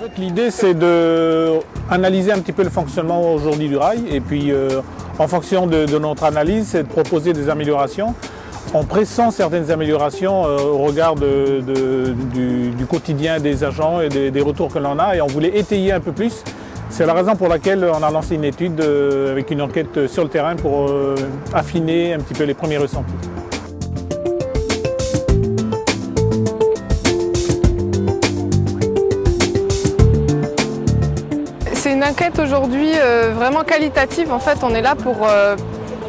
fait, l'idée, c'est d'analyser un petit peu le fonctionnement aujourd'hui du rail et puis en fonction de notre analyse, c'est de proposer des améliorations en pressant certaines améliorations au regard du quotidien des agents et des retours que l'on a, et on voulait étayer un peu plus. C'est la raison pour laquelle on a lancé une étude avec une enquête sur le terrain pour affiner un petit peu les premiers ressentis. C'est une enquête aujourd'hui vraiment qualitative. En fait, on est là pour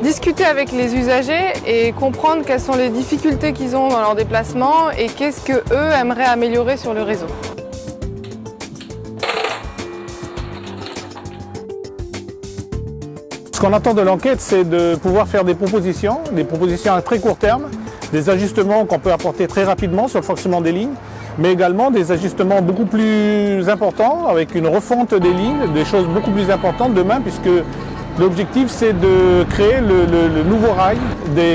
discuter avec les usagers et comprendre quelles sont les difficultés qu'ils ont dans leur déplacement et qu'est-ce qu'eux aimeraient améliorer sur le réseau. Ce qu'on attend de l'enquête, c'est de pouvoir faire des propositions à très court terme, des ajustements qu'on peut apporter très rapidement sur le fonctionnement des lignes, mais également des ajustements beaucoup plus importants avec une refonte des lignes, des choses beaucoup plus importantes demain, puisque l'objectif c'est de créer le nouveau rail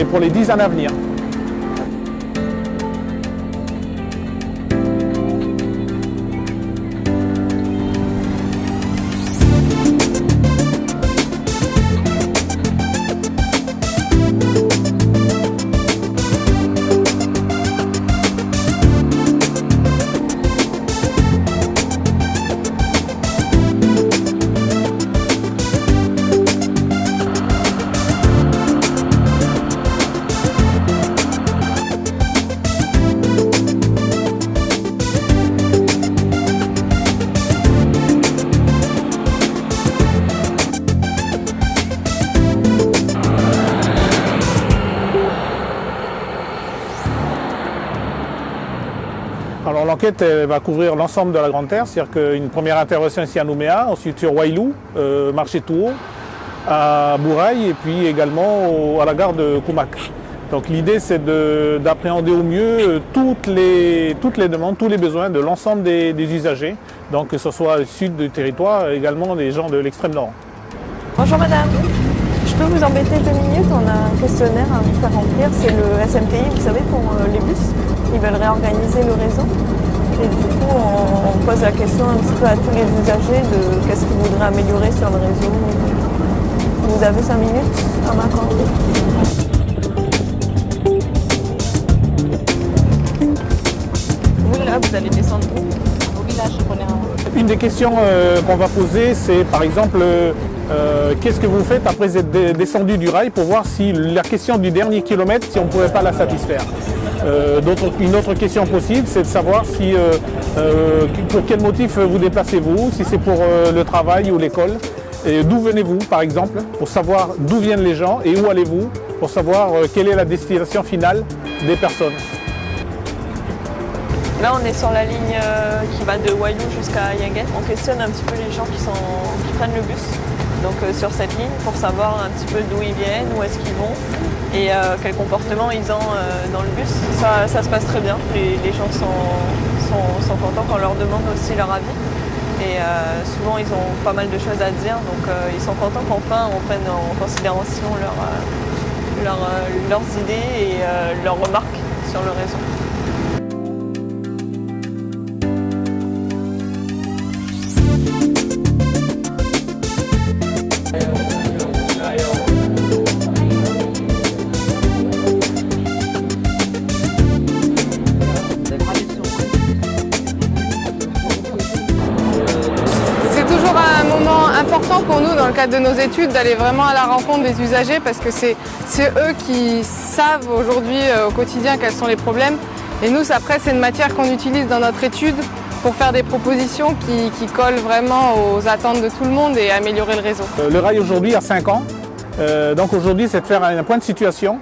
pour les 10 années à venir. Alors l'enquête va couvrir l'ensemble de la Grande Terre, c'est-à-dire qu'une première intervention ici à Nouméa, ensuite sur Wailou, Marché Touhaut, à Bourail et puis également à la gare de Koumak. Donc l'idée c'est d'appréhender au mieux toutes les demandes, tous les besoins de l'ensemble des usagers, donc que ce soit le sud du territoire, également les gens de l'extrême nord. Bonjour madame, je peux vous embêter 2 minutes, on a un questionnaire à vous faire remplir, c'est le SMPI, vous savez, pour les bus. Ils veulent réorganiser le réseau et du coup on pose la question un petit peu à tous les usagers de qu'est-ce qu'ils voudraient améliorer sur le réseau. Vous avez 5 minutes à m'accorder. Vous là vous allez descendre au village. Une des questions qu'on va poser, c'est par exemple qu'est-ce que vous faites après être descendu du rail pour voir si la question du dernier kilomètre, si on ne pourrait pas la satisfaire. Une autre question possible, c'est de savoir si, pour quel motif vous déplacez-vous, si c'est pour le travail ou l'école, et d'où venez-vous par exemple, pour savoir d'où viennent les gens et où allez-vous, pour savoir quelle est la destination finale des personnes. Là on est sur la ligne qui va de Wailou jusqu'à Yenguet. On questionne un petit peu les gens qui prennent le bus. Donc sur cette ligne pour savoir un petit peu d'où ils viennent, où est-ce qu'ils vont et quel comportement ils ont dans le bus. Ça se passe très bien, les gens sont contents quand on leur demande aussi leur avis et souvent ils ont pas mal de choses à dire, donc ils sont contents qu'enfin on prenne en considération leurs idées et leurs remarques sur le réseau. C'est important pour nous dans le cadre de nos études d'aller vraiment à la rencontre des usagers parce que c'est eux qui savent aujourd'hui au quotidien quels sont les problèmes et nous après c'est une matière qu'on utilise dans notre étude pour faire des propositions qui collent vraiment aux attentes de tout le monde et améliorer le réseau. Le rail aujourd'hui a 5 ans, donc aujourd'hui c'est de faire un point de situation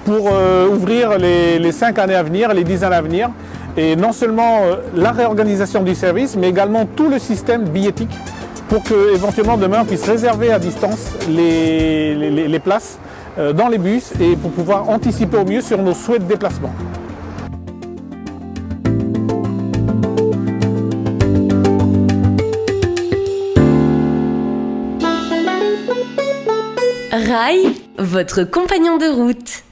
pour ouvrir les 5 années à venir, les 10 années à venir et non seulement la réorganisation du service mais également tout le système billettique pour qu'éventuellement demain on puisse réserver à distance les places dans les bus et pour pouvoir anticiper au mieux sur nos souhaits de déplacement. Rail, votre compagnon de route.